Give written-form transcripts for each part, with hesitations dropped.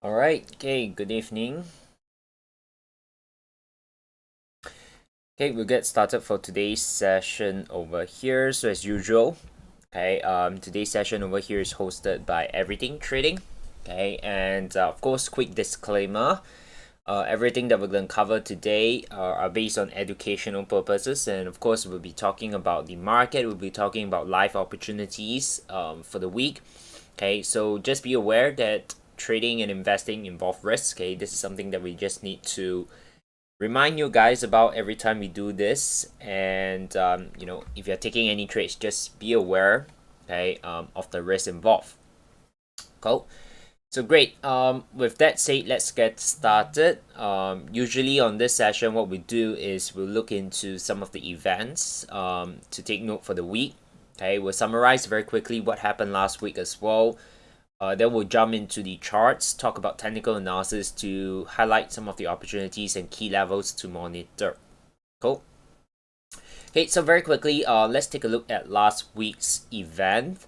All right. Okay. Good evening. Okay, we'll get started for today's session over here. So as usual, okay, today's session over here is hosted by Everything Trading. Okay, and of course, quick disclaimer. Everything that we're going to cover today are based on educational purposes, and of course, we'll be talking about the market. We'll be talking about live opportunities for the week. Okay, so just be aware that trading and investing involve risk. Okay, this is something that we just need to remind you guys about every time we do this. And if you're taking any trades, just be aware, okay, of the risk involved. Cool. So great. With that said, let's get started. Usually on this session, what we do is we'll look into some of the events to take note for the week. Okay, we'll summarize very quickly what happened last week as well. Then we'll jump into the charts, talk about technical analysis to highlight some of the opportunities and key levels to monitor. Cool. Okay, so very quickly, let's take a look at last week's event.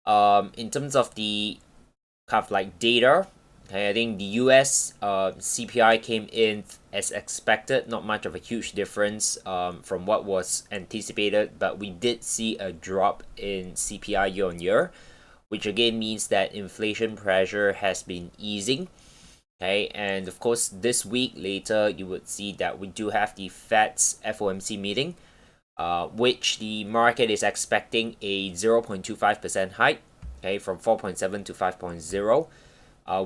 In terms of the kind of like data, okay, I think the US CPI came in as expected, not much of a huge difference from what was anticipated, but we did see a drop in CPI year on year, which again means that inflation pressure has been easing. Okay, and of course, this week later, you would see that we do have the Fed's FOMC meeting, which the market is expecting a 0.25% hike, okay, from 4.7 to 5.0.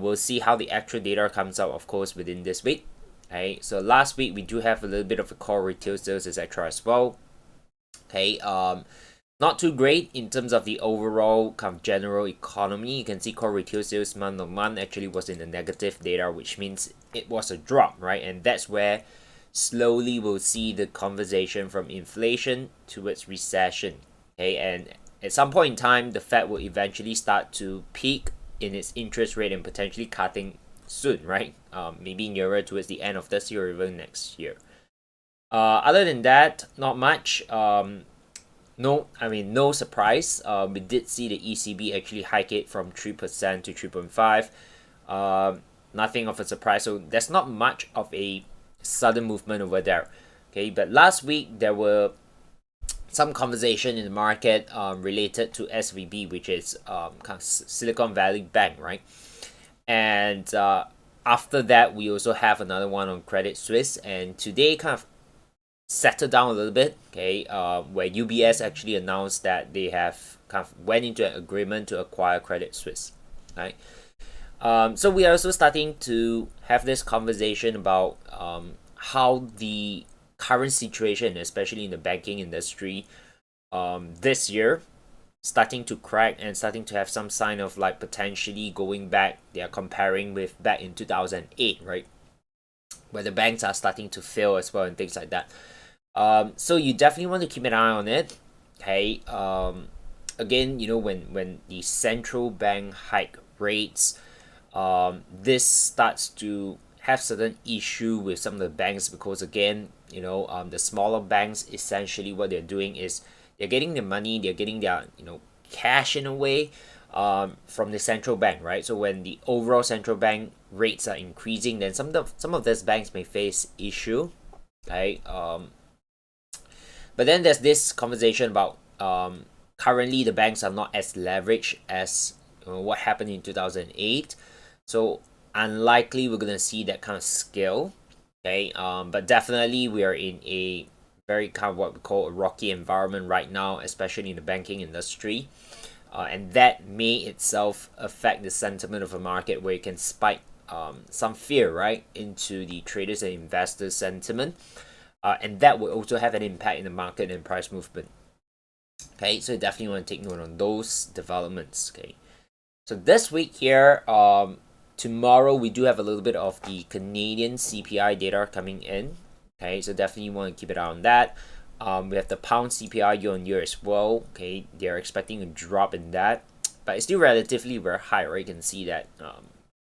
We'll see how the actual data comes out, of course, within this week. Okay, so last week we do have a little bit of a core retail sales, etc. as well. Okay, not too great in terms of the overall kind of general economy. You can see core retail sales month on month actually was in the negative data, which means it was a drop, right? And that's where slowly we'll see the conversation from inflation towards recession. Okay, and at some point in time, the Fed will eventually start to peak in its interest rate and potentially cutting soon, right? Maybe nearer towards the end of this year or even next year. Other than that, not much. No surprise. We did see the ECB actually hike it from 3% to 3.5. Nothing of a surprise. So there's not much of a sudden movement over there. Okay, but last week there were some conversation in the market related to SVB, which is kind of Silicon Valley Bank, right? And after that, we also have another one on Credit Suisse, and today kind of settled down a little bit, okay, where UBS actually announced that they have kind of went into an agreement to acquire Credit Suisse, right? So we are also starting to have this conversation about how the current situation, especially in the banking industry, this year, starting to crack and starting to have some sign of like potentially going back. They are comparing with back in 2008, right, where the banks are starting to fail as well and things like that. So you definitely want to keep an eye on it. Okay. Again, when the central bank hike rates, this starts to have certain issue with some of the banks because again, the smaller banks essentially what they're doing is they're getting the money, they're getting their cash in a way from the central bank, right? So when the overall central bank rates are increasing, then some of these banks may face issue. Okay. But then there's this conversation about currently the banks are not as leveraged as what happened in 2008. So unlikely we're going to see that kind of scale. Okay, but definitely we are in a very kind of what we call a rocky environment right now, especially in the banking industry. And that may itself affect the sentiment of a market where it can spike some fear, right, into the traders and investors' sentiment. And that will also have an impact in the market and price movement. Okay, so you definitely want to take note on those developments. Okay, so this week here, tomorrow we do have a little bit of the Canadian CPI data coming in. Okay, so definitely want to keep an eye on that. We have the pound CPI year on year as well. Okay, they're expecting a drop in that, but it's still relatively very high, right? You can see that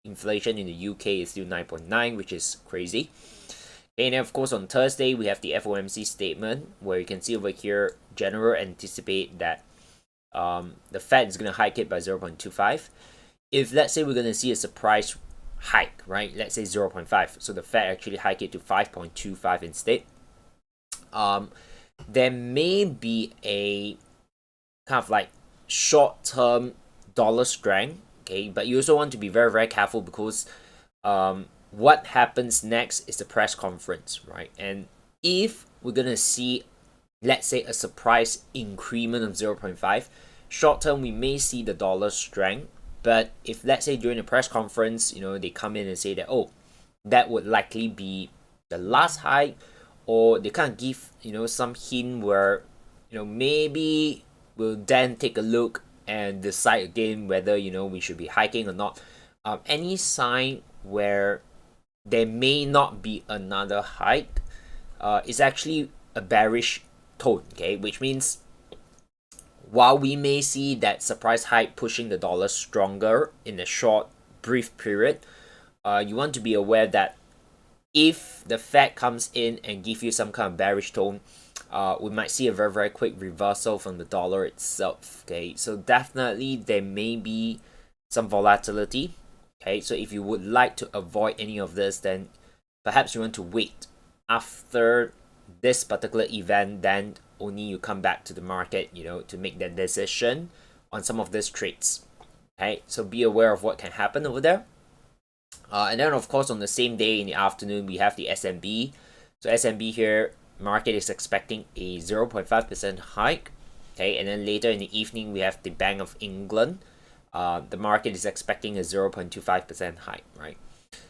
inflation in the UK is still 9.9, which is crazy. And then of course on Thursday we have the FOMC statement, where you can see over here, general anticipate that the Fed is going to hike it by 0.25. If let's say we're going to see a surprise hike, right? Let's say 0.5. So the Fed actually hike it to 5.25 instead. There may be a kind of like short-term dollar strength, okay? But you also want to be very, very careful, because what happens next is the press conference, right? And if we're going to see, let's say, a surprise increment of 0.5, short term we may see the dollar strength. But if let's say during the press conference, they come in and say that, oh, that would likely be the last hike, or they kind of give some hint where maybe we'll then take a look and decide again whether we should be hiking or not. Any sign where there may not be another hike is actually a bearish tone, okay? Which means while we may see that surprise hike pushing the dollar stronger in a short, brief period, you want to be aware that if the Fed comes in and give you some kind of bearish tone, we might see a very, very quick reversal from the dollar itself, okay? So definitely there may be some volatility, okay? So if you would like to avoid any of this, then perhaps you want to wait after this particular event, then only you come back to the market, to make that decision on some of these trades, okay? So be aware of what can happen over there. And then of course on the same day in the afternoon we have the SMB. So SMB here, market is expecting a 0.5% hike, okay? And then later in the evening we have the Bank of England. The market is expecting a 0.25% hike, right?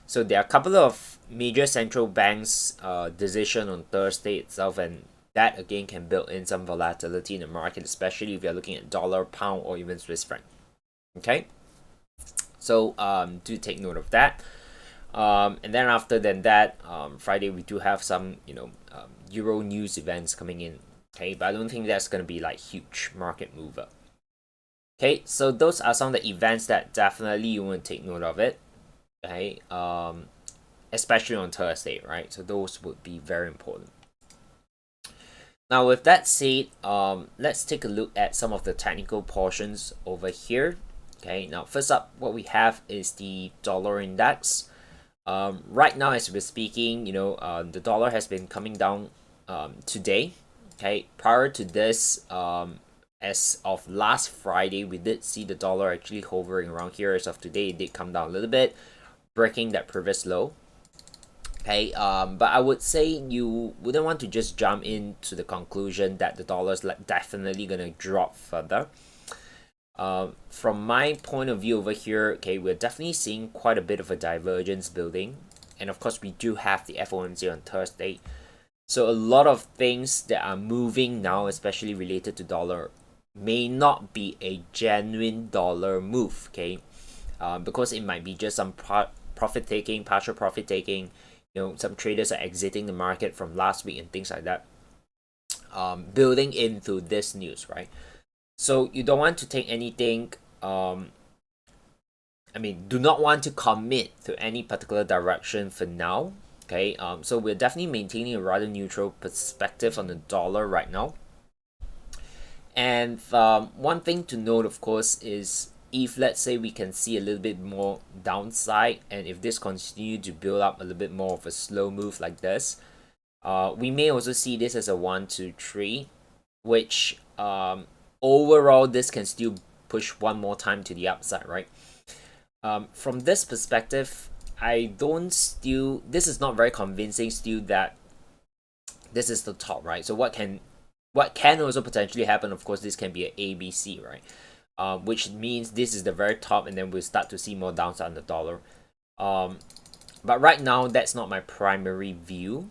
So there are a couple of major central banks decision on Thursday itself, and that again can build in some volatility in the market, especially if you're looking at dollar, pound, or even Swiss franc, okay? So do take note of that. And then after that, Friday we do have some Euro news events coming in, okay? But I don't think that's going to be like huge market mover. Okay, so those are some of the events that definitely you want to take note of it, okay? Especially on Thursday, right? So those would be very important. Now with that said, let's take a look at some of the technical portions over here. Okay, now first up, what we have is the dollar index. Right now as we're speaking, the dollar has been coming down today. Okay, prior to this, as of last Friday, we did see the dollar actually hovering around here. As of today, it did come down a little bit, breaking that previous low. Okay, but I would say you wouldn't want to just jump into the conclusion that the dollar is definitely gonna drop further. From my point of view over here, okay, we're definitely seeing quite a bit of a divergence building, and of course we do have the FOMC on Thursday. So a lot of things that are moving now, especially related to dollar, may not be a genuine dollar move, okay? Because it might be just some profit taking, partial profit taking. Some traders are exiting the market from last week and things like that, building into this news, right? So you don't want to take anything, do not want to commit to any particular direction for now, okay? So we're definitely maintaining a rather neutral perspective on the dollar right now. And one thing to note, of course, is if let's say we can see a little bit more downside, and if this continue to build up a little bit more of a slow move like this, we may also see this as a 1, 2, 3, which overall this can still push one more time to the upside, right? From this perspective, this is not very convincing still that this is the top, right? So what can also potentially happen, of course, this can be an ABC, right? Which means this is the very top, and then we'll start to see more downside on the dollar. But right now, that's not my primary view,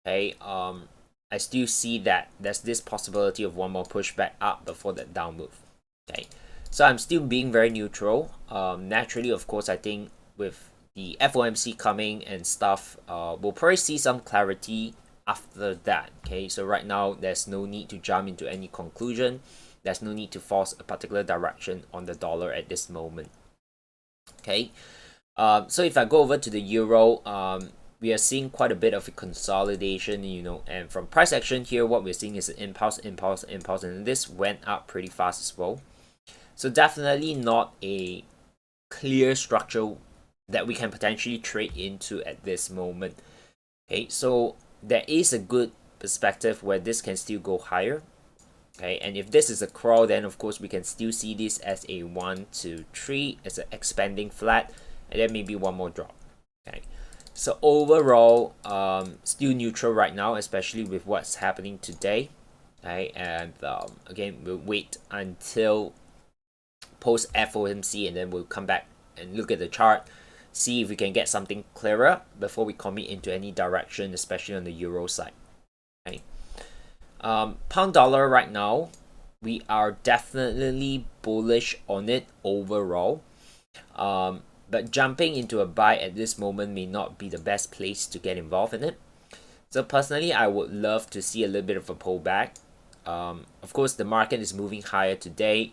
okay? I still see that there's this possibility of one more pushback up before that down move, okay? So I'm still being very neutral. Naturally, of course, I think with the FOMC coming and stuff, we'll probably see some clarity after that, okay? So right now, there's no need to jump into any conclusion. There's no need to force a particular direction on the dollar at this moment, okay? So if I go over to the euro, we are seeing quite a bit of a consolidation, you know, and from price action here, what we're seeing is an impulse, and this went up pretty fast as well. So definitely not a clear structure that we can potentially trade into at this moment. Okay, so there is a good perspective where this can still go higher. Okay, and if this is a crawl, then of course we can still see this as a 1, 2, 3 as an expanding flat, and then maybe one more drop. Okay, so overall, still neutral right now, especially with what's happening today. Okay, and again, we'll wait until post FOMC, and then we'll come back and look at the chart, see if we can get something clearer before we commit into any direction, especially on the euro side. Okay. Pound dollar right now, we are definitely bullish on it overall. But jumping into a buy at this moment may not be the best place to get involved in it. So personally, I would love to see a little bit of a pullback. Of course, the market is moving higher today.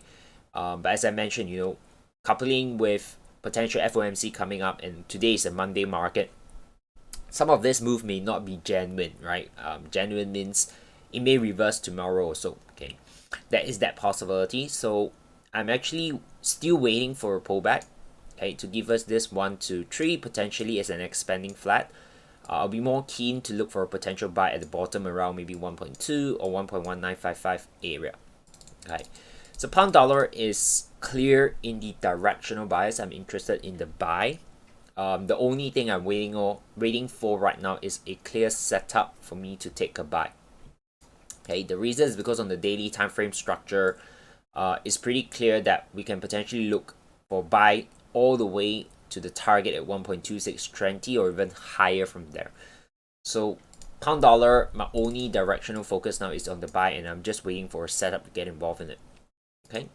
But as I mentioned, you know, coupling with potential FOMC coming up, and today is a Monday market, some of this move may not be genuine, right? Genuine means it may reverse tomorrow or so. Okay, that is that possibility. So I'm actually still waiting for a pullback, okay, to give us this 1, 2, 3 potentially as an expanding flat. I'll be more keen to look for a potential buy at the bottom around maybe 1.2 or 1.1955 area. Okay, so pound dollar is clear in the directional bias. I'm interested in the buy. The only thing I'm waiting for right now is a clear setup for me to take a buy. Okay, the reason is because on the daily time frame structure, it's pretty clear that we can potentially look for buy all the way to the target at 1.2620 or even higher from there. So pound dollar, my only directional focus now is on the buy, and I'm just waiting for a setup to get involved in it. Okay,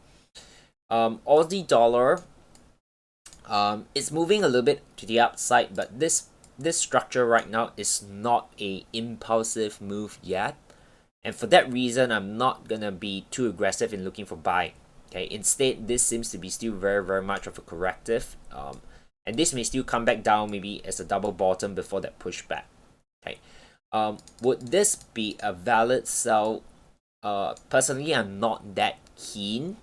Aussie dollar, it's moving a little bit to the upside, but this structure right now is not a impulsive move yet, and for that reason, I'm not gonna be too aggressive in looking for buy. Okay, instead, this seems to be still very much of a corrective, and this may still come back down maybe as a double bottom before that pushback. Okay, would this be a valid sell? Personally, I'm not that keen,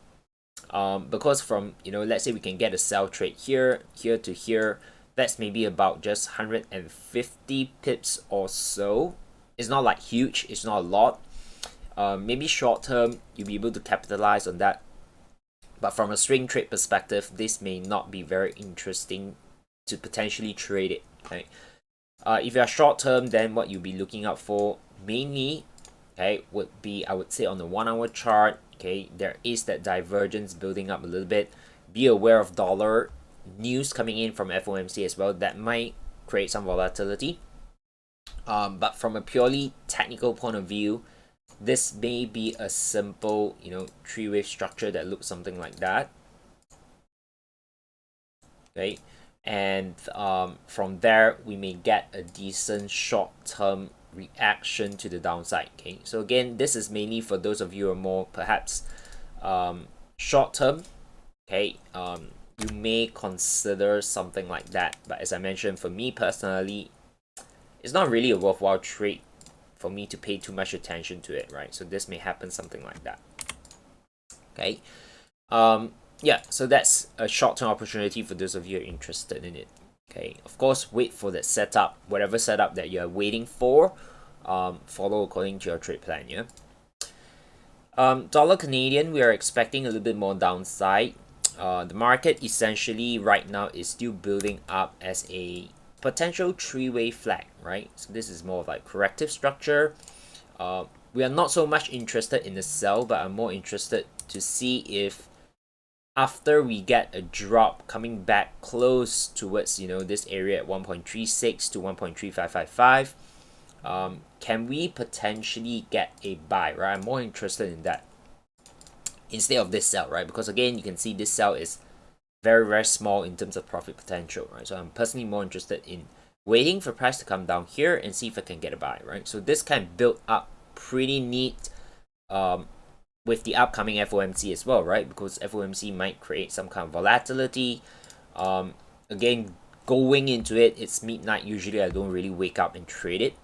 because from, you know, let's say we can get a sell trade here to here, that's maybe about just 150 pips or so. It's not like huge, it's not a lot. Maybe short term you'll be able to capitalize on that, but from a swing trade perspective, this may not be very interesting to potentially trade it. Okay, if you're short term, then what you'll be looking out for mainly, okay, would be, I would say, on the 1 hour chart. Okay, there is that divergence building up a little bit. Be aware of dollar news coming in from FOMC as well. That might create some volatility. But from a purely technical point of view, this may be a simple, you know, three-wave structure that looks something like that. Okay, and from there we may get a decent short-term reaction to the downside. Okay, so again, this is mainly for those of you who are more perhaps short-term. Okay, you may consider something like that, but as I mentioned, for me personally, it's not really a worthwhile trade for me to pay too much attention to it, right? So this may happen something like that. Okay, yeah, so that's a short-term opportunity for those of you who are interested in it. Okay, of course, wait for that setup, whatever setup that you're waiting for. Follow according to your trade plan. Yeah. Dollar Canadian, we are expecting a little bit more downside. The market essentially right now is still building up as a potential three-way flag, right? So this is more of like corrective structure. We are not so much interested in the sell, but I'm more interested to see if after we get a drop coming back close towards, you know, this area at 1.36 to 1.3555, can we potentially get a buy, right? I'm more interested in that instead of this sell, right? Because again, you can see this sell is very small in terms of profit potential, right? So I'm personally more interested in waiting for price to come down here and see if I can get a buy, right? So this kind of built up pretty neat with the upcoming FOMC as well, right? Because FOMC might create some kind of volatility. Again, going into it, it's midnight. Usually I don't really wake up and trade it.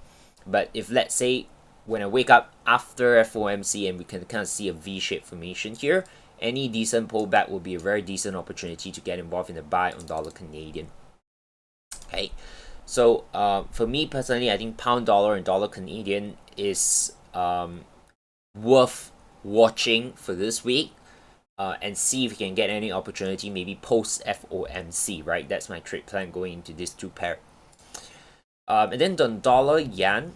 But if let's say when I wake up after FOMC and we can kind of see a V-shaped formation here, any decent pullback will be a very decent opportunity to get involved in the buy on dollar Canadian. Okay, so for me personally, I think pound dollar and dollar Canadian is worth watching for this week. And see if we can get any opportunity maybe post FOMC, right? That's my trade plan going into these two pair. And then the dollar yen,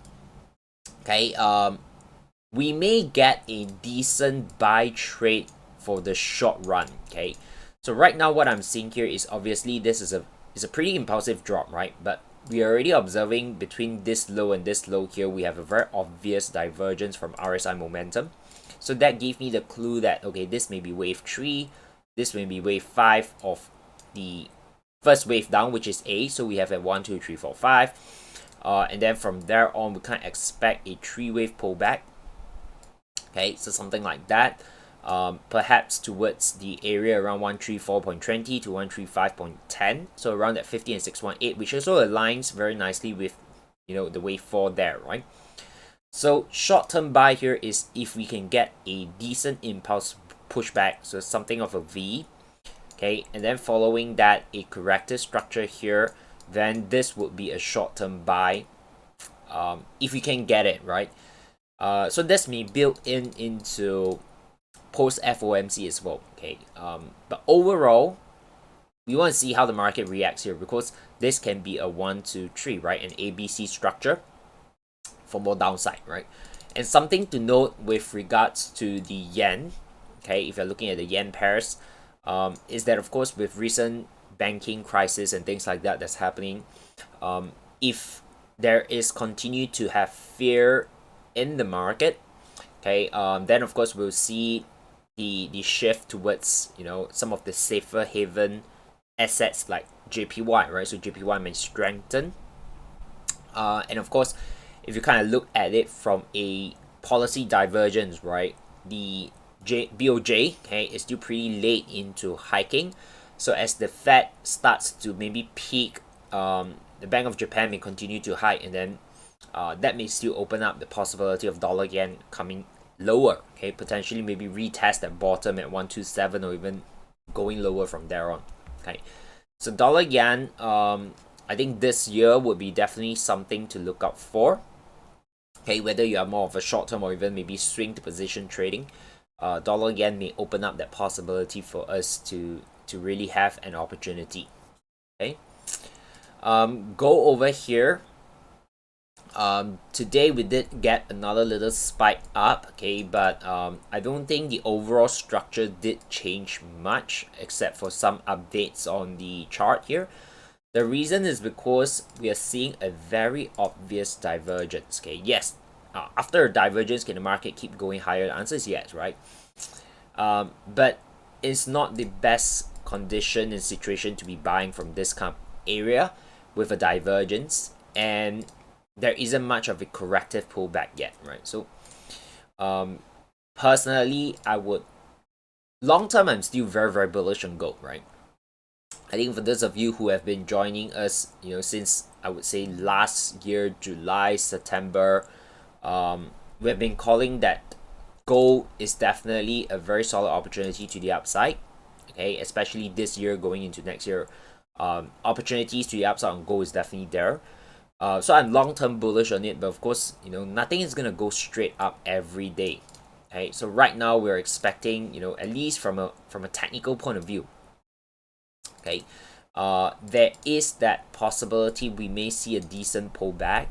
okay, we may get a decent buy trade for the short run, okay? So right now what I'm seeing here is obviously this is a pretty impulsive drop, right? But we are already observing between this low and this low here, we have a very obvious divergence from RSI momentum. So that gave me the clue that, okay, this may be wave 3, this may be wave 5 of the first wave down, which is A. So we have a 1, 2, 3, 4, 5. And then from there on, we can expect a 3-wave pullback. Okay, so something like that. Perhaps towards the area around 134.20 to 135.10. So around that 50 and 618, which also aligns very nicely with, you know, the wave 4 there, right? So short-term buy here is if we can get a decent impulse pushback, so something of a V, okay, and then following that a corrective structure here, then this would be a short-term buy if we can get it, right? So this may build into post FOMC as well, okay. But overall, we want to see how the market reacts here because this can be a 1, 2, 3, right, an ABC structure for more downside, right? And something to note with regards to the yen, okay, if you're looking at the yen pairs, is that of course with recent banking crisis and things like that that's happening, if there is continued to have fear in the market, okay, then of course we'll see the shift towards, you know, some of the safer haven assets like JPY, right? So JPY may strengthen, and of course, if you kind of look at it from a policy divergence, right, the BOJ, okay, is still pretty late into hiking. So as the Fed starts to maybe peak, the Bank of Japan may continue to hike, and then that may still open up the possibility of dollar yen coming lower, okay, potentially maybe retest that bottom at 127 or even going lower from there on, okay. So dollar yen, I think this year would be definitely something to look out for. Okay, whether you are more of a short term or even maybe swing to position trading, dollar yen may open up that possibility for us to really have an opportunity. Okay, go over here. Today we did get another little spike up, okay, but I don't think the overall structure did change much except for some updates on the chart here. The reason is because we are seeing a very obvious divergence. Okay, yes, after a divergence, can the market keep going higher? The answer is yes, right? But it's not the best condition and situation to be buying from this kind of area with a divergence, and there isn't much of a corrective pullback yet, right? So, personally, I would long term, I'm still very, very bullish on gold, right? I think for those of you who have been joining us, you know, since I would say last year, July, September, we have been calling that gold is definitely a very solid opportunity to the upside, okay, especially this year going into next year. Opportunities to the upside on gold is definitely there. So I'm long-term bullish on it, but of course, you know, nothing is gonna go straight up every day. Okay, so right now we're expecting, you know, at least from a technical point of view, okay, there is that possibility we may see a decent pullback,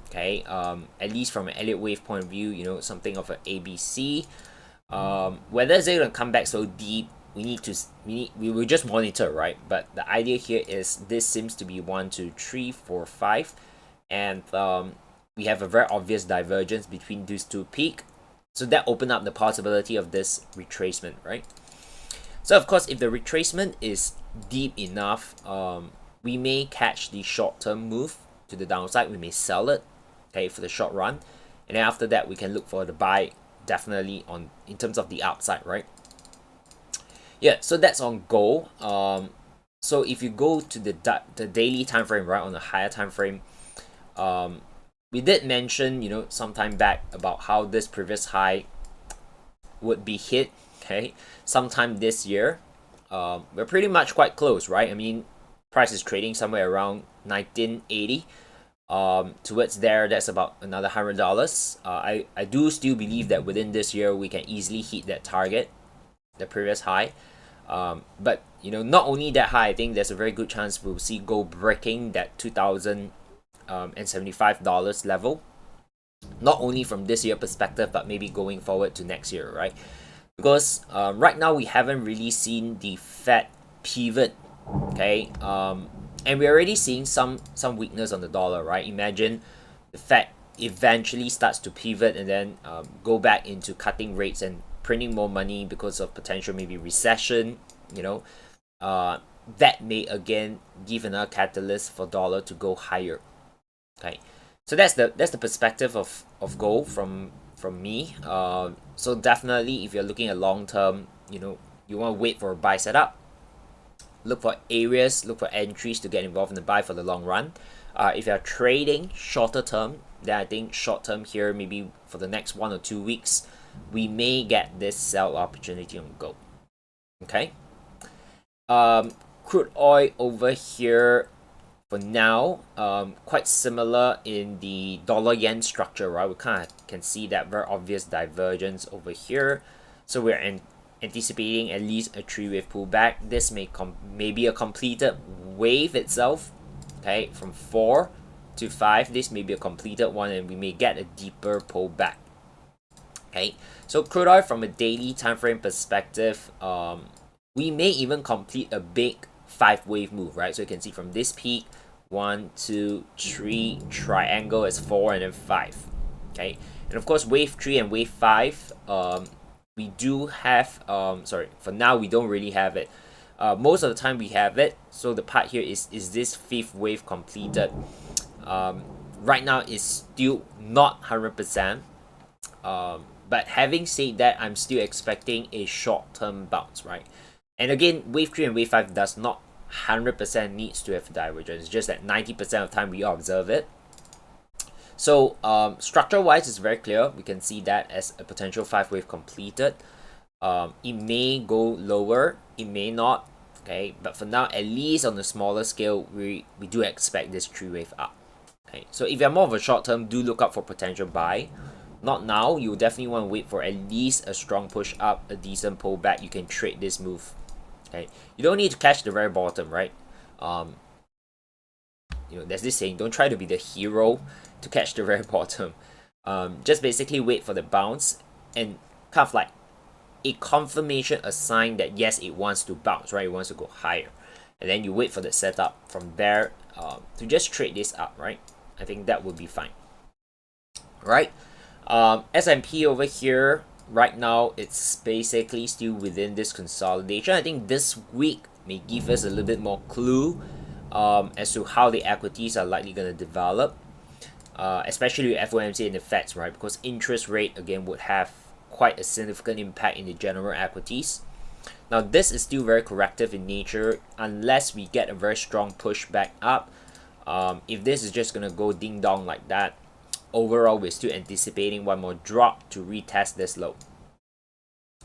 okay, at least from an Elliott Wave point of view, you know, something of an ABC. Whether it's going to come back so deep, we will just monitor, right? But the idea here is this seems to be 1, 2, 3, 4, 5, and we have a very obvious divergence between these two peaks. So that opened up the possibility of this retracement, right? So of course, if the retracement is deep enough, we may catch the short-term move to the downside. We may sell it, okay, for the short run, and then after that, we can look for the buy definitely on in terms of the upside, right? Yeah, so that's on gold. So if you go to the daily time frame, right, on the higher time frame, we did mention, sometime back about how this previous high would be hit, okay, sometime this year. We're pretty much quite close, right? I mean, price is trading somewhere around 1980. Towards there, that's about another $100. I do still believe that within this year we can easily hit that target, the previous high. But not only that high, I think there's a very good chance we'll see gold breaking that $2,075 level. Not only from this year perspective, but maybe going forward to next year, right? Because right now we haven't really seen the Fed pivot, okay? And we're already seeing some weakness on the dollar, right? Imagine the Fed eventually starts to pivot and then go back into cutting rates and printing more money because of potential maybe recession, that may again give another catalyst for dollar to go higher. Okay, so that's the perspective of gold from me. So definitely if you're looking at long term, you want to wait for a buy setup. Look for areas, look for entries to get involved in the buy for the long run. If you're trading shorter term, then I think short term here, maybe for the next 1 or 2 weeks, we may get this sell opportunity on gold. Okay. Crude oil over here for now, quite similar in the dollar yen structure, right? We kind of can see that very obvious divergence over here. So we're anticipating at least a 3-wave pullback. This may be a completed wave itself. Okay, from 4 to 5, this may be a completed one, and we may get a deeper pullback. Okay, so crude oil from a daily time frame perspective, we may even complete a big 5-wave move, right? So you can see from this peak, 1, 2, 3, triangle is 4 and then 5. Okay, and of course wave 3 and wave 5, we do have, for now we don't really have it. Most of the time we have it. So the part here is this 5th wave completed? Right now it's still not 100%. But having said that, I'm still expecting a short-term bounce, right? And again, wave 3 and wave 5 does not 100% needs to have divergence. It's just that 90% of the time we observe it. So structure-wise, it's very clear. We can see that as a potential 5-wave completed. It may go lower, it may not. Okay, but for now, at least on the smaller scale, we do expect this 3-wave up. Okay, so if you're more of a short term, do look out for potential buy. Not now. You definitely want to wait for at least a strong push up, a decent pullback. You can trade this move. Okay, you don't need to catch the very bottom, right? There's this saying: don't try to be the hero to catch the very bottom. Just basically wait for the bounce and kind of like a confirmation, a sign that yes, it wants to bounce, right? It wants to go higher, and then you wait for the setup from there to just trade this up, right? I think that would be fine, right? S&P over here right now, it's basically still within this consolidation. I think this week may give us a little bit more clue as to how the equities are likely going to develop, especially with FOMC and the Feds, right? Because interest rate again would have quite a significant impact in the general equities. Now this is still very corrective in nature unless we get a very strong push back up. If this is just going to go ding dong like that, overall we're still anticipating one more drop to retest this low,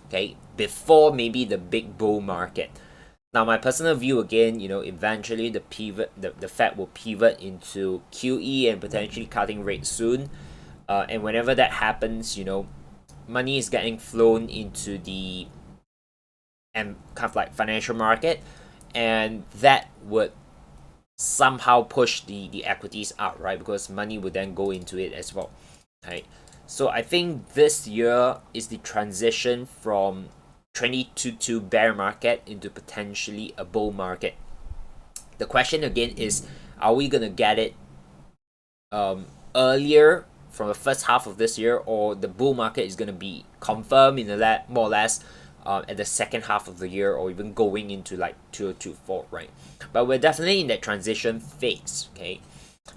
okay, before maybe the big bull market. Now my personal view again, eventually the Fed will pivot into QE and potentially cutting rates soon, and whenever that happens, money is getting flown into the kind of like financial market, and that would somehow push the equities out, right? Because money would then go into it as well. Okay, so I think this year is the transition from 2022 bear market into potentially a bull market. The question again is, are we gonna get it earlier from the first half of this year, or the bull market is gonna be confirmed in the more or less at the second half of the year, or even going into like 2024, right? But we're definitely in that transition phase, okay?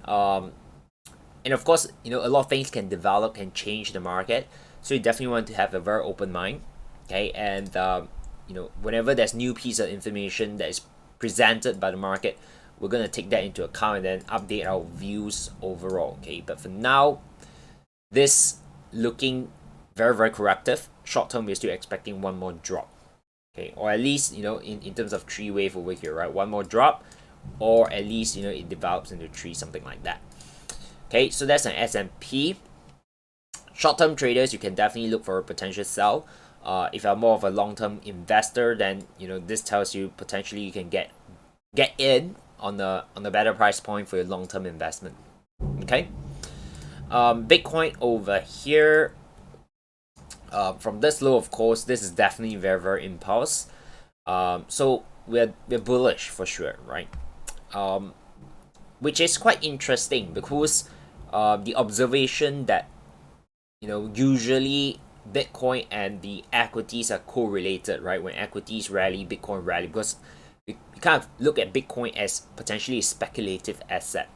And of course, a lot of things can develop, can change the market, so you definitely want to have a very open mind, okay? And whenever there's new piece of information that is presented by the market, we're going to take that into account and then update our views overall. Okay, but for now, this looking very, very corrective. Short term, we're still expecting one more drop. Okay, or at least, in terms of 3 wave over here, right? One more drop, or at least, it develops into 3, something like that. Okay, so that's an S&P. Short-term traders, you can definitely look for a potential sell. If you're more of a long-term investor, then this tells you potentially you can get in on the better price point for your long-term investment. Okay, Bitcoin over here. From this low, of course, this is definitely very, very impulse. So we're bullish for sure, right? Which is quite interesting because the observation that usually Bitcoin and the equities are correlated, right? When equities rally, Bitcoin rally, because we kind of look at Bitcoin as potentially a speculative asset.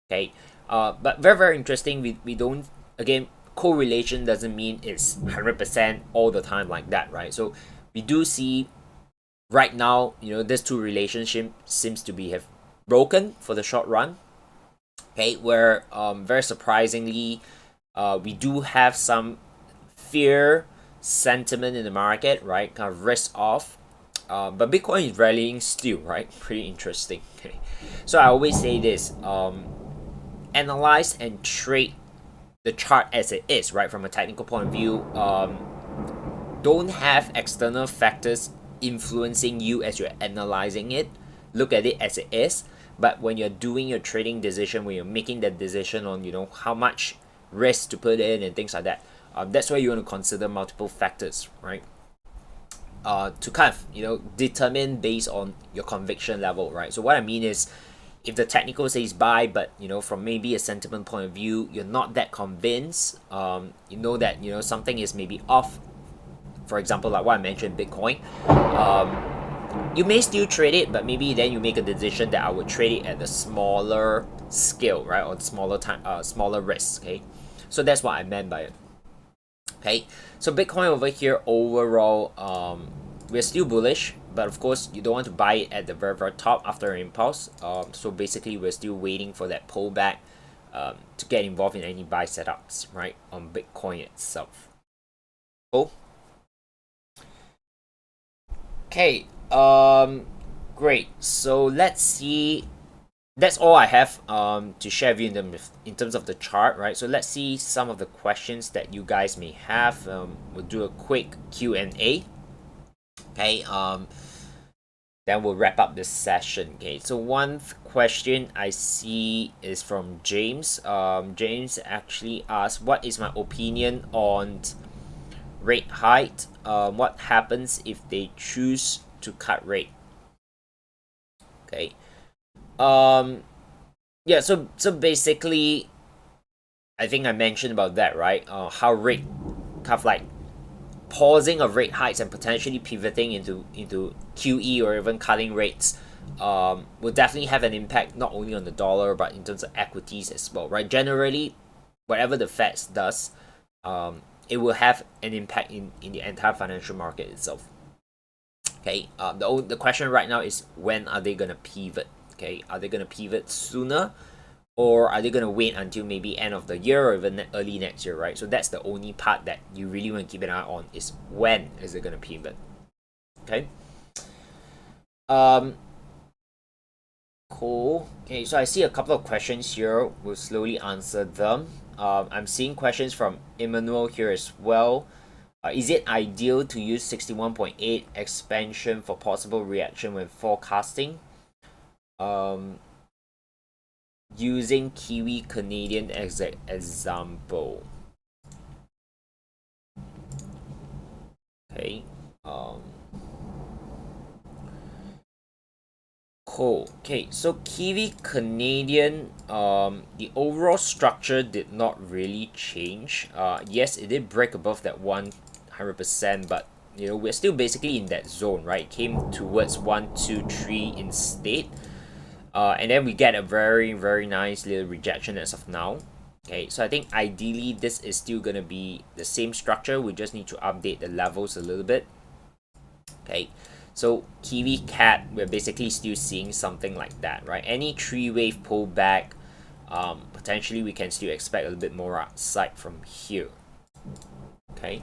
Okay, but very, very interesting. We don't, again, correlation doesn't mean it's 100% all the time like that, right? So we do see right now, this two relationship seems to be have broken for the short run. Okay, where very surprisingly, we do have some fear sentiment in the market, right? Kind of risk off. But Bitcoin is rallying still, right? Pretty interesting. Okay, so I always say this: analyze and trade the chart as it is, right? From a technical point of view, don't have external factors influencing you as you're analyzing it. Look at it as it is. But when you're doing your trading decision, when you're making that decision on how much risk to put in and things like that, that's where you want to consider multiple factors, right? To kind of determine based on your conviction level, right? So what I mean is, if the technical says buy, but from maybe a sentiment point of view, you're not that convinced, that something is maybe off. For example, like what I mentioned, Bitcoin, you may still trade it, but maybe then you make a decision that I would trade it at a smaller scale, right, or smaller risk. Okay, so that's what I meant by it. Okay, so Bitcoin over here overall, we're still bullish, but of course you don't want to buy it at the very, very top after an impulse. So basically we're still waiting for that pullback to get involved in any buy setups, right, on Bitcoin itself. Cool. Okay, great. So let's see. That's all I have to share with you in terms of the chart, right? So let's see some of the questions that you guys may have. We'll do a quick Q&A. Okay, then we'll wrap up this session. Okay, so one question I see is from James. James actually asked, what is my opinion on rate hike? What happens if they choose to cut rate? Okay. Yeah, so basically, I think I mentioned about that, right? How rate kind of like pausing of rate hikes and potentially pivoting into QE or even cutting rates will definitely have an impact not only on the dollar but in terms of equities as well, right? Generally, whatever the Fed does, it will have an impact in the entire financial market itself. Okay, the question right now is, when are they gonna pivot? Okay, are they gonna pivot sooner, or are they gonna wait until maybe end of the year or even early next year, right? So that's the only part that you really want to keep an eye on, is when is it gonna pivot. Okay. Cool. Okay, so I see a couple of questions here. We'll slowly answer them. I'm seeing questions from Emmanuel here as well. Is it ideal to use 61.8 expansion for possible reaction when forecasting? Using Kiwi Canadian as an example. Okay. Cool. Okay, so Kiwi Canadian, the overall structure did not really change. Yes, it did break above that 100%, but we're still basically in that zone, right? It came towards 1, 2, 3 instead. And then we get a very, very nice little rejection as of now. Okay, so I think ideally this is still gonna be the same structure. We just need to update the levels a little bit. Okay, So Kiwi CAD, we're basically still seeing something like that, right? Any 3-wave pullback, potentially we can still expect a little bit more upside from here. Okay.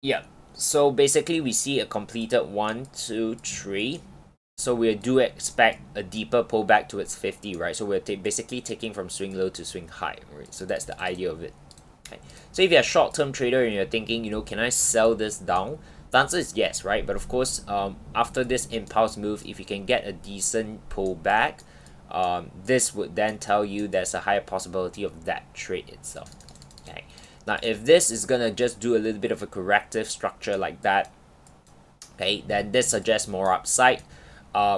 Yeah. So basically we see a completed 1, 2, 3. So we do expect a deeper pullback towards 50, right? So we're basically taking from swing low to swing high, right? So that's the idea of it. Okay. So if you're a short-term trader and you're thinking, can I sell this down? The answer is yes, right? But of course, after this impulse move, if you can get a decent pullback, this would then tell you there's a higher possibility of that trade itself. Okay. Now, if this is gonna just do a little bit of a corrective structure like that, okay, then this suggests more upside,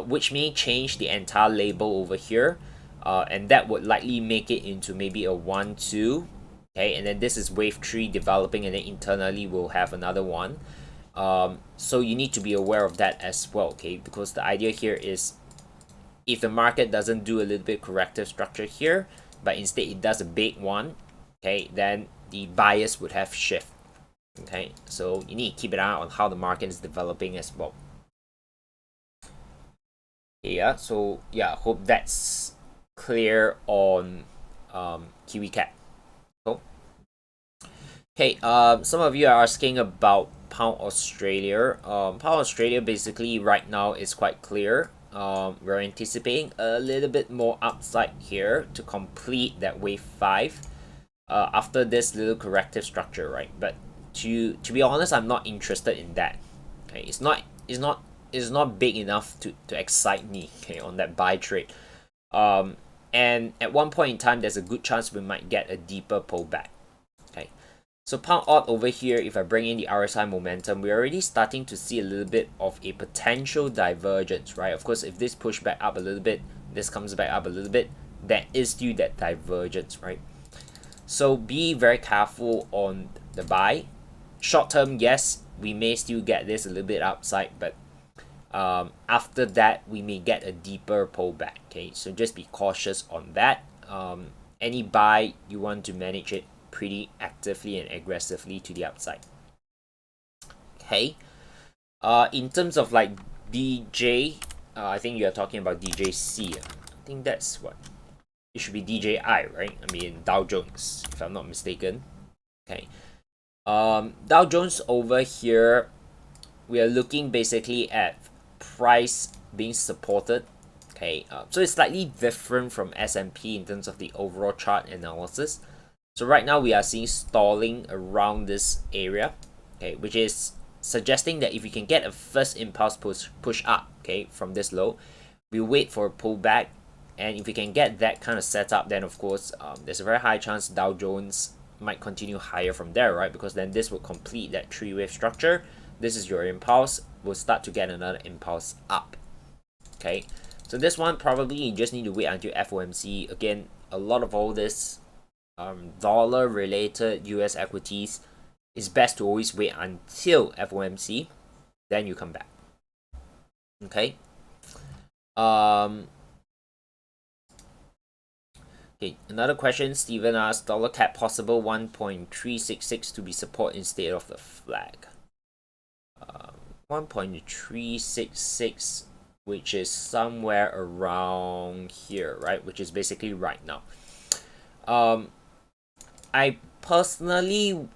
which may change the entire label over here, and that would likely make it into maybe a 1, 2. Okay, and then this is wave 3 developing, and then internally we'll have another one. So you need to be aware of that as well, okay, because the idea here is if the market doesn't do a little bit corrective structure here, but instead it does a big one, okay, then the bias would have shift. Okay, so you need to keep an eye on how the market is developing as well. Yeah, so yeah, hope that's clear on Kiwi CAD. Cool. Okay, some of you are asking about Pound Australia. Pound Australia basically right now is quite clear. We're anticipating a little bit more upside here to complete that wave 5 after this little corrective structure, right? But to be honest, I'm not interested in that. Okay, it's not big enough to excite me, okay, on that buy trade. And at one point in time, there's a good chance we might get a deeper pullback. Okay, so pound AUD over here, if I bring in the RSI momentum, we're already starting to see a little bit of a potential divergence, right? Of course, if this push back up a little bit, this comes back up a little bit, there is still that divergence, right? So be very careful on the buy. Short term, yes, we may still get this a little bit upside, but after that we may get a deeper pullback. Okay, so just be cautious on that. Any buy, you want to manage it pretty actively and aggressively to the upside. Okay, in terms of like DJ, I think you're talking about DJC. I think that's what it should be, DJI, right? I mean Dow Jones, if I'm not mistaken. Okay, Dow Jones over here, we are looking basically at price being supported. Okay, so it's slightly different from S&P in terms of the overall chart analysis. So right now we are seeing stalling around this area, okay, which is suggesting that if we can get a first impulse push up, okay, from this low, we wait for a pullback, and if we can get that kind of setup, then of course there's a very high chance Dow Jones might continue higher from there, right? Because then this will complete that 3-wave structure. This is your impulse. We'll start to get another impulse up. Okay, so this one probably you just need to wait until FOMC. Again, a lot of all this dollar related US equities, it's best to always wait until FOMC, then you come back. Okay. Okay, another question Steven asked, dollar CAD possible 1.366 to be support instead of the flag. 1.366, which is somewhere around here, right? Which is basically right now. I personally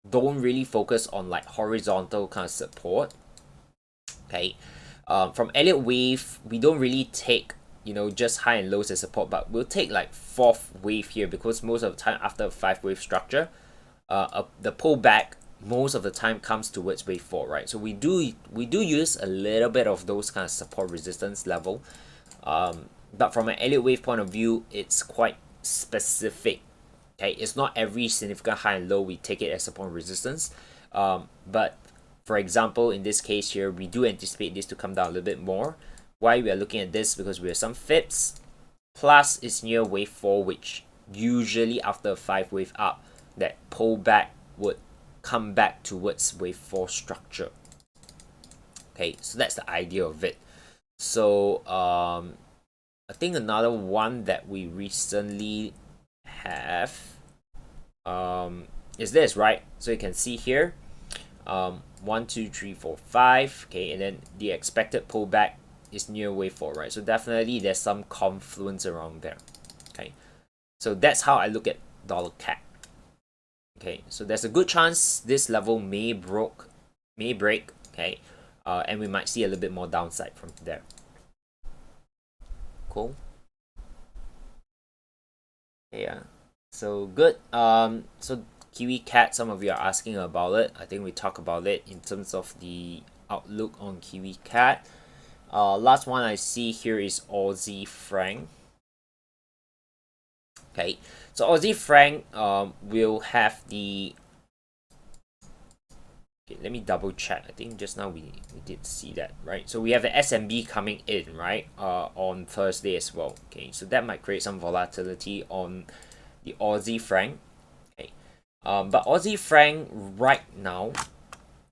don't really focus on like horizontal kind of support. Okay, from Elliott Wave, we don't really take just high and lows as support, but we'll take like 4th wave here, because most of the time after a 5-wave structure, the pullback most of the time comes towards wave 4, right? So we do use a little bit of those kind of support resistance level, but from an Elliott Wave point of view, it's quite specific. Okay, it's not every significant high and low we take it as support resistance, but for example, in this case here, we do anticipate this to come down a little bit more. Why we are looking at this? Because we have some fips, plus it's near wave 4, which usually after a 5-wave up, that pullback would come back towards wave 4 structure. Okay, so that's the idea of it. So I think another one that we recently have is this, right? So you can see here, 1 2 3 4 5, okay, and then the expected pullback is near wave 4, right? So definitely there's some confluence around there. Okay, so that's how I look at dollar CAD. Okay, so there's a good chance this level may break, okay, and we might see a little bit more downside from there. Cool. Yeah, so good. So Kiwi CAD, some of you are asking about it. I think we talk about it in terms of the outlook on Kiwi CAD. Last one I see here is Aussie franc. Okay, so Aussie franc will have the, okay, let me double check. I think just now we did see that, right? So we have the SMB coming in, right, on Thursday as well. Okay, so that might create some volatility on the Aussie franc. Okay, but Aussie franc right now,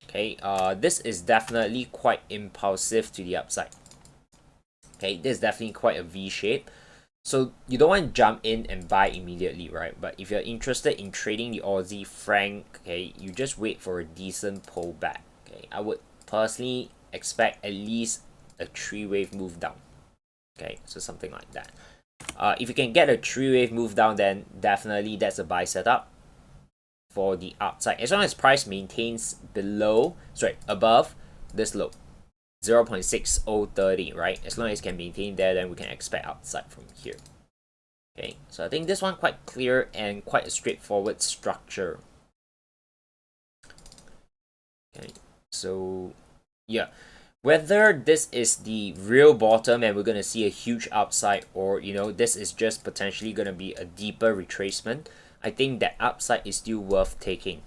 okay, this is definitely quite impulsive to the upside. Okay, this is definitely quite a V shape. So you don't want to jump in and buy immediately, right? But if you're interested in trading the Aussie franc, okay, you just wait for a decent pullback. Okay, I would personally expect at least a 3-wave move down. Okay, so something like that. If you can get a 3-wave move down, then definitely that's a buy setup for the upside. As long as price maintains above this low, 0.6030, right? As long as it can maintain there, then we can expect upside from here. Okay, so I think this one quite clear and quite a straightforward structure. Okay, so yeah, whether this is the real bottom and we're gonna see a huge upside, or this is just potentially gonna be a deeper retracement, I think that upside is still worth taking.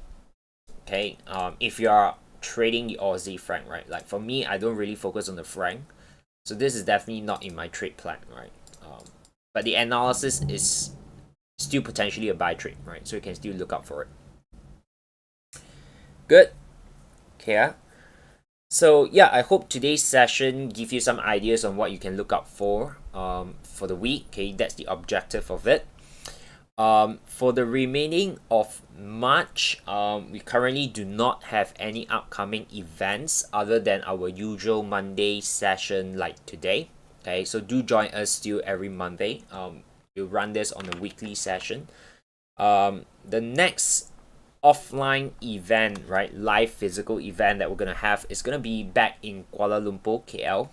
Okay, if you are trading the Aussie franc, right? Like for me, I don't really focus on the franc, so this is definitely not in my trade plan, right? But the analysis is still potentially a buy trade, right? So you can still look out for it. Good. Okay. So yeah, I hope today's session give you some ideas on what you can look out for the week. Okay, that's the objective of it. For the remaining of March, we currently do not have any upcoming events other than our usual Monday session like today. Okay, so do join us still every Monday. We'll run this on a weekly session. The next offline event, right, live physical event that we're gonna have is gonna be back in Kuala Lumpur, KL.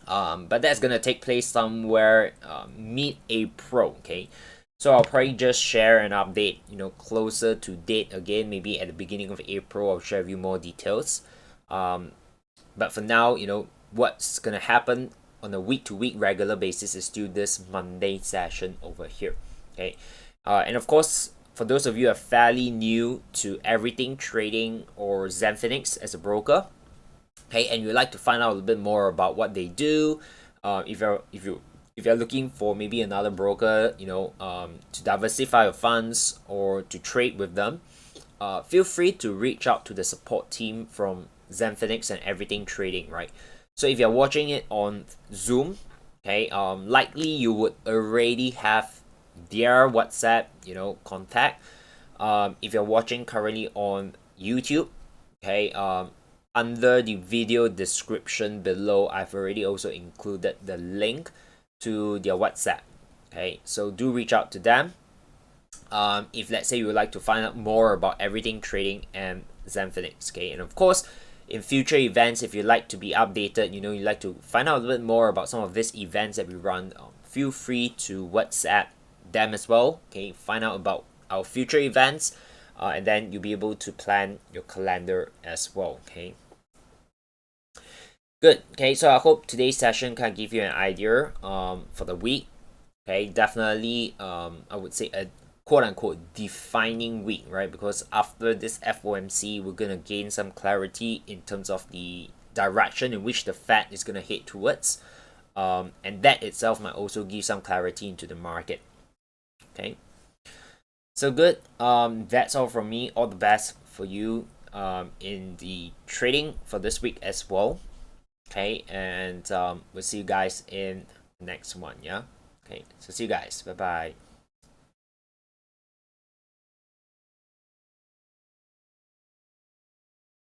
But that's gonna take place somewhere mid-April. Okay, so I'll probably just share an update, closer to date again, maybe at the beginning of April. I'll share with you more details. But for now, what's gonna happen on a week-to-week regular basis is still this Monday session over here. Okay, and of course, for those of you who are fairly new to everything trading or Zenfinix as a broker, okay, and you'd like to find out a little bit more about what they do, if you're looking for maybe another broker, to diversify your funds or to trade with them, feel free to reach out to the support team from Zenfinix and Everything Trading, right? So if you're watching it on Zoom, okay, likely you would already have their WhatsApp, contact. If you're watching currently on YouTube, okay, under the video description below, I've already also included the link to their WhatsApp. Okay, so do reach out to them. If let's say you would like to find out more about Everything Trading and Zenfinix, okay, and of course, in future events, if you'd like to be updated, you'd like to find out a little bit more about some of these events that we run, feel free to WhatsApp them as well. Okay, find out about our future events, and then you'll be able to plan your calendar as well. Okay, good. Okay, so I hope today's session can give you an idea for the week. Okay, definitely I would say a quote-unquote defining week, right? Because after this FOMC, we're gonna gain some clarity in terms of the direction in which the Fed is gonna head towards, and that itself might also give some clarity into the market. Okay, so good. That's all from me. All the best for you in the trading for this week as well. Okay, and we'll see you guys in the next one. Yeah. Okay, so see you guys. Bye bye.